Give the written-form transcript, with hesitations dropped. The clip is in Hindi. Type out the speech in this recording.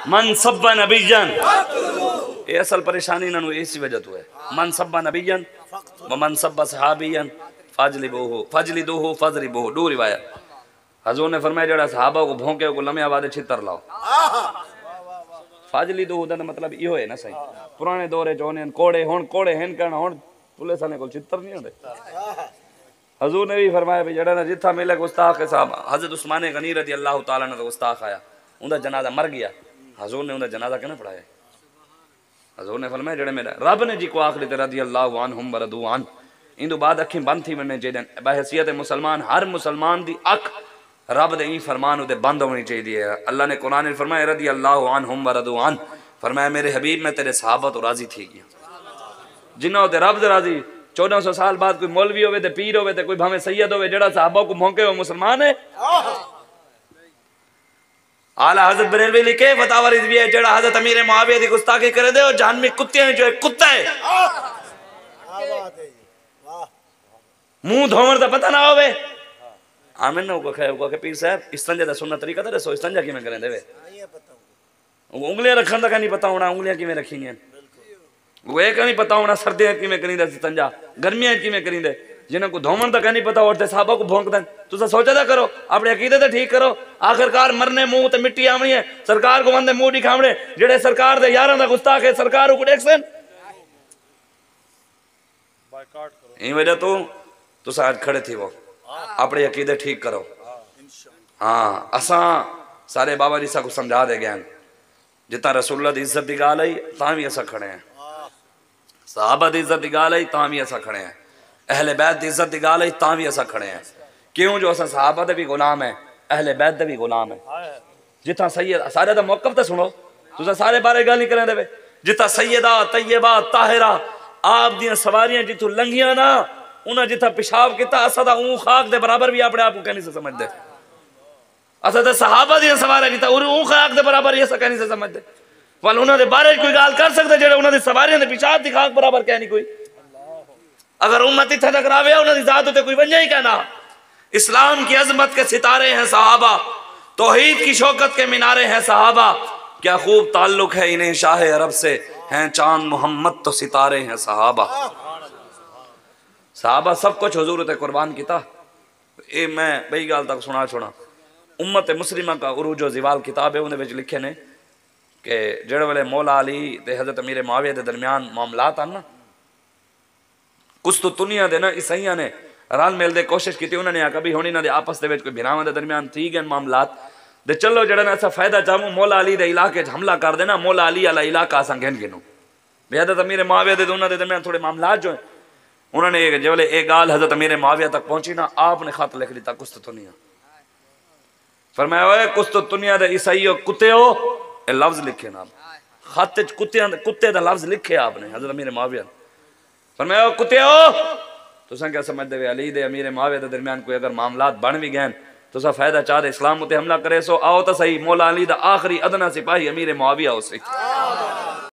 मन सब्बा नबीयन, ये असल परेशानी इन्होंने इसी वजह तो है। मन सब्बा नबीयन व मन सब्बा सहाबियन फजलिबूहु फजलिदूहु फजरिबूहु, दो रिवायत। हजूर ने फरमाया जड़ा सहाबा को भौंके को लम्हे आवाज़ छितर लाओ। फजलिदूहु दा मतलब इहो है ना सही। पुराने दौरे च होने कोड़े हैं कहना हुण पुलिस वाले को छितर नहीं होंदे। हजूर ने भी फरमाया भी जड़ा ना जिथा मिले गुस्ताख के साहब। हजरत उस्मान गनी रज़ी अल्लाह तआला ने गुस्ताख आया, उनका जनाजा मर गया। हजूर ने उनका जनाजा कहना पढ़ाया। हजूर ने फरमाया जड़े मेरा रब ने जी को आखिरी रज़ी अल्लाहु अन्हुम व रदू अन, इंदु बाद अखी बंद थी वने चाहिए। बहैसियत मुसलमान हर मुसलमान दी अख रब दे ई फरमान उदे बंद होनी चाहिए है। अल्लाह ने कुरान में फरमाया रज़ी अल्लाहु अन्हुम व रदू अन, फरमाया मेरे हबीब मैं तेरे सहाबा तो राजी थी गया। जिन्ना होते रब दे राजी 1400 साल बाद कोई मौलवी होवे ते पीर होवे ते कोई भावे सैयद होवे जड़ा सहाबा को भौंके हो मुसलमान है। आला हजरत बरेलवी लिखे फतावा रिज़वी है जड़ा हजरत अमीर मुआविया दी गुस्ताखी करे दे और जान में कुत्ते हैं जो है कुत्ता है। मुंह धोवन दा पता ना होवे। आमिन ना को कहे पीर साहब इस्तंजा दा सुन्नत तरीका ते दसो इस्तंजा किवें करें देवे। उंगलियां रखन दा नहीं पता होना उंगलियां किवें रखींगे। वो एक नहीं पता होना सर्दियां किवें करींदे इस्तंजा, गर्मियां किवें करींदे। जिन्हें को धोवन तक नहीं पता और साहबा को भौंक दें। तुसा सोचा था करो अपने अकीदे ते ठीक करो। आखिरकार मरने मुंह ते मिट्टी आवनी है। सरकार को वंदे मुंह दिखावणे जेड़े सरकार दे यारां दा गुस्ताख है सरकार को देखसन बायकॉट करो। ई वजह तो तुसा आज खड़े थी वो अपने अकीदे ठीक करो। हाँ असा सारे बाबा जी सा को समझा दे गए जितना रसूलुल्लाह दी इज्जत दी गाल आई तां भी असा खड़े हैं। सहाबा दी इज्जत दी गाल आई तां भी असा खड़े हैं। अहले बैत दी इज्जत दी गाल आई तां भी असा खड़े हैं। क्यों जो असा सहाबा दे भी गुलाम है अहले बैत दे भी गुलाम है। जिथा सैयद सारे दा मौकफ ते सुनो तुसा सारे बारे गल नहीं करें देवे। जिथा सैयदा तैयबा ताहिरा आप दी सवारियां जिथों लंघियां ना उन्हें जिथा पेशाब किया असा दा ऊं खाक दे बराबर भी अपने आप को कहनी से समझदे। असा ते सहाबा दी सवारियां जिथा ऊं खाक दे बराबर ही असा कहनी से समझदे। वाल उन्हां दे बारे कोई गाल कर सकदे जेड़े उन्हां दी सवारियां दे पेशाब दी खाक बराबर कहनी कोई। अगर उम्मत इतना टकरावे उन्हां दी जात उते कोई वंजा ही कहना। इस्लाम की अजमत के सितारे हैं सहाबा, तौहीद की शौकत के मीनारे हैं सहाबा। क्या खूब ताल्लुक है इन्हें शाह अरब से, हैं चांद मोहम्मद तो सितारे हैं सहाबा। सहाबा सब कुछ हुजूर ते कुर्बान किया। ये मैं बई गाल तक सुना छोड़ा। उम्मत मुस्लिमा का उरूजो जिवाल किताब है उन्हें लिखे ने कि जेड़े वेले मौला अली ते हजरत अमीर मुआविया के दरमियान मामलात आन ना कुछ तो दुनिया दे ना ईसाइयां ने रल मिल दे कोशिश की उन्होंने आखा भी हुण इन्हां दे आपस दे विच कोई भिरावां दे दरमियान थी गए मामलात दे चलो जड़ा ना असा फायदा चाहूँ मौला अली दे इलाके च हमला कर देना मौला अली वाला इलाका असा गिन गिनूं भी हजरत अमीर मुआविया दे उन्हां दे दरमियान थोड़े मामलात जो है। उन्होंने जो एक गाल हजरत अमीर मुआविया तक पहुंची ना आपने खत लिख दिता कुस्तुनिया। फरमाया ओए कुस्तुनिया दे ईसाईओ कुत्ते हो ये लफ्ज लिखे ना खत च कुत्ते दा लफ्ज लिखे आपने हजरत अमीर मुआविया। फरमाया कुत्ते हो तुसा क्या समझदे वे अली दे अमीर मुआविया दे दरमियान कोई अगर मामलात बन भी गए तुसा फायदा चाह दे इस्लाम उते हमला करे सो आओ तो सही मौला अली दा आखिरी अदना सिपाही अमीर मुआविया हो सही।